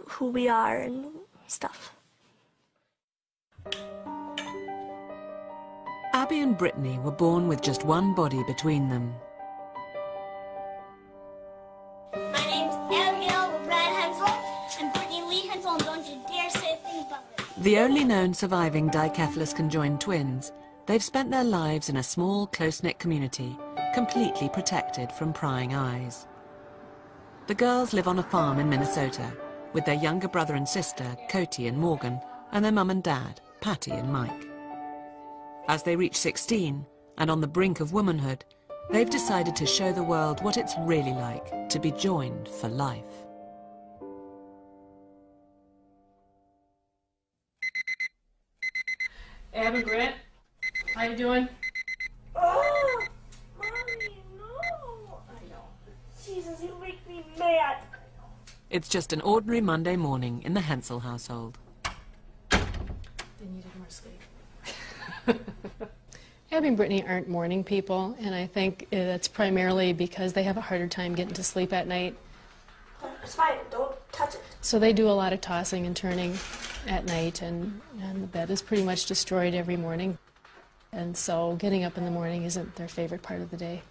who we are and stuff. Abby and Brittany were born with just one body between them. My name's Abigail Brad Hensel and Brittany Lee Hensel, and don't you dare say a thing about it. The only known surviving dicephalous conjoined twins, they've spent their lives in a small, close-knit community, completely protected from prying eyes. The girls live on a farm in Minnesota with their younger brother and sister, Cody and Morgan, and their mum and dad, Patty and Mike. As they reach 16 and on the brink of womanhood, they've decided to show the world what it's really like to be joined for life. Abby, Grant, how you doing? Oh, Mommy, no. I know. Jesus, you make me mad. It's just an ordinary Monday morning in the Hensel household. They needed more sleep. Abby and Brittany aren't morning people, and I think that's primarily because they have a harder time getting to sleep at night. It's fine. Don't touch it. So they do a lot of tossing and turning at night, and the bed is pretty much destroyed every morning. And so getting up in the morning isn't their favorite part of the day.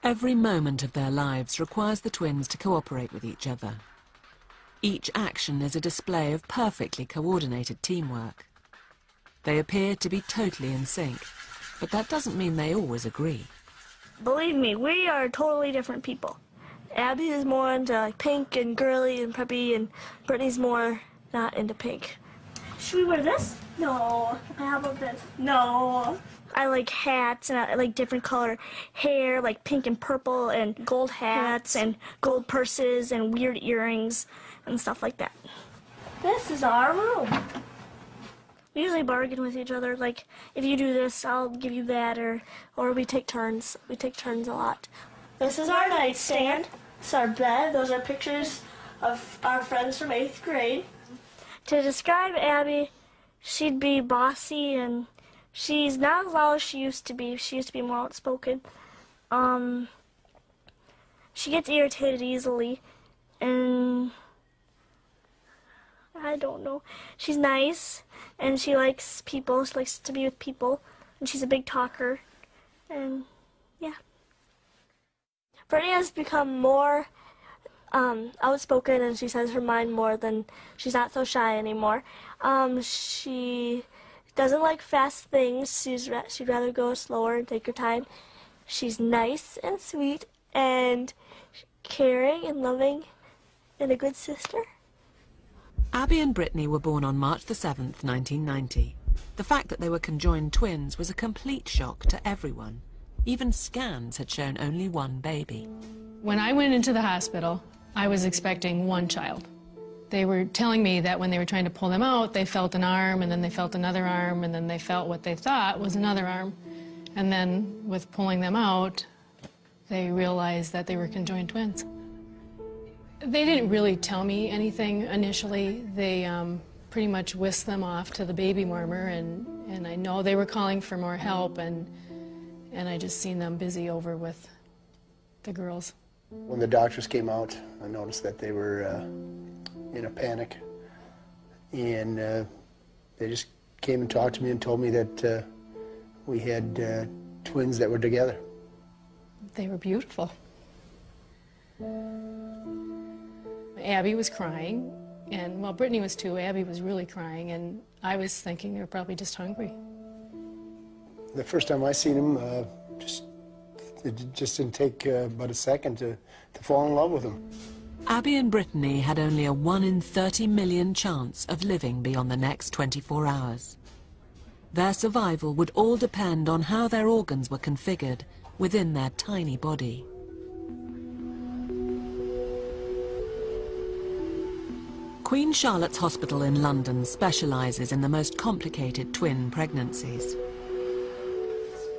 Every moment of their lives requires the twins to cooperate with each other. Each action is a display of perfectly coordinated teamwork. They appear to be totally in sync, but that doesn't mean they always agree. Believe me, we are totally different people. Abby is more into like pink and girly and preppy, and Brittany's more not into pink. Should we wear this? No. How about this? No. I like hats, and I like different color hair, like pink and purple, and gold hats, and gold purses, and weird earrings, and stuff like that. This is our room. We usually bargain with each other, like, if you do this, I'll give you that, or we take turns. We take turns a lot. This is our nightstand. This is our bed. Those are pictures of our friends from 8th grade. To describe Abby, she'd be bossy, and she's not as loud as she used to be. She used to be more outspoken. She gets irritated easily, and I don't know. She's nice, and she likes people. She likes to be with people, and she's a big talker, and yeah. Brittany has become more outspoken, and she says her mind more than she's not so shy anymore. She doesn't like fast things. She'd rather go slower and take her time. She's nice and sweet and caring and loving and a good sister. Abby and Brittany were born on March the 7th, 1990. The fact that they were conjoined twins was a complete shock to everyone. Even scans had shown only one baby. When I went into the hospital, I was expecting one child. They were telling me that when they were trying to pull them out, they felt an arm, and then they felt another arm, and then they felt what they thought was another arm. And then with pulling them out, they realized that they were conjoined twins. They didn't really tell me anything initially. They pretty much whisked them off to the baby warmer, and I know they were calling for more help, and I just seen them busy over with the girls. When the doctors came out, I noticed that they were in a panic, and they just came and talked to me and told me that we had twins that were together. They were beautiful. Abby was crying, and well, Brittany was too. Abby was really crying, and I was thinking they were probably just hungry. The first time I seen him, it just didn't take but a second to fall in love with him. Abby and Brittany had only a 1 in 30 million chance of living beyond the next 24 hours. Their survival would all depend on how their organs were configured within their tiny body. Queen Charlotte's Hospital in London specialises in the most complicated twin pregnancies.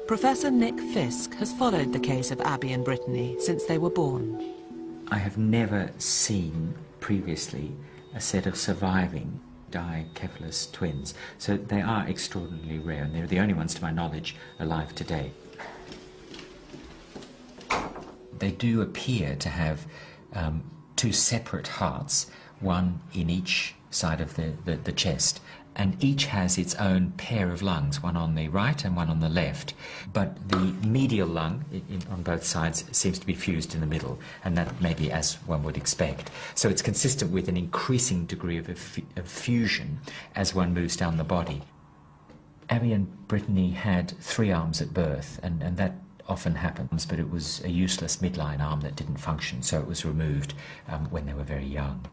Professor Nick Fisk has followed the case of Abby and Brittany since they were born. I have never seen previously a set of surviving dicephalous twins, so they are extraordinarily rare, and they're the only ones, to my knowledge, alive today. They do appear to have two separate hearts, one in each side of the chest, and each has its own pair of lungs, one on the right and one on the left. But the medial lung on both sides seems to be fused in the middle, and that may be as one would expect. So it's consistent with an increasing degree of fusion as one moves down the body. Abby and Brittany had 3 arms at birth, and that often happens, but it was a useless midline arm that didn't function, so it was removed when they were very young.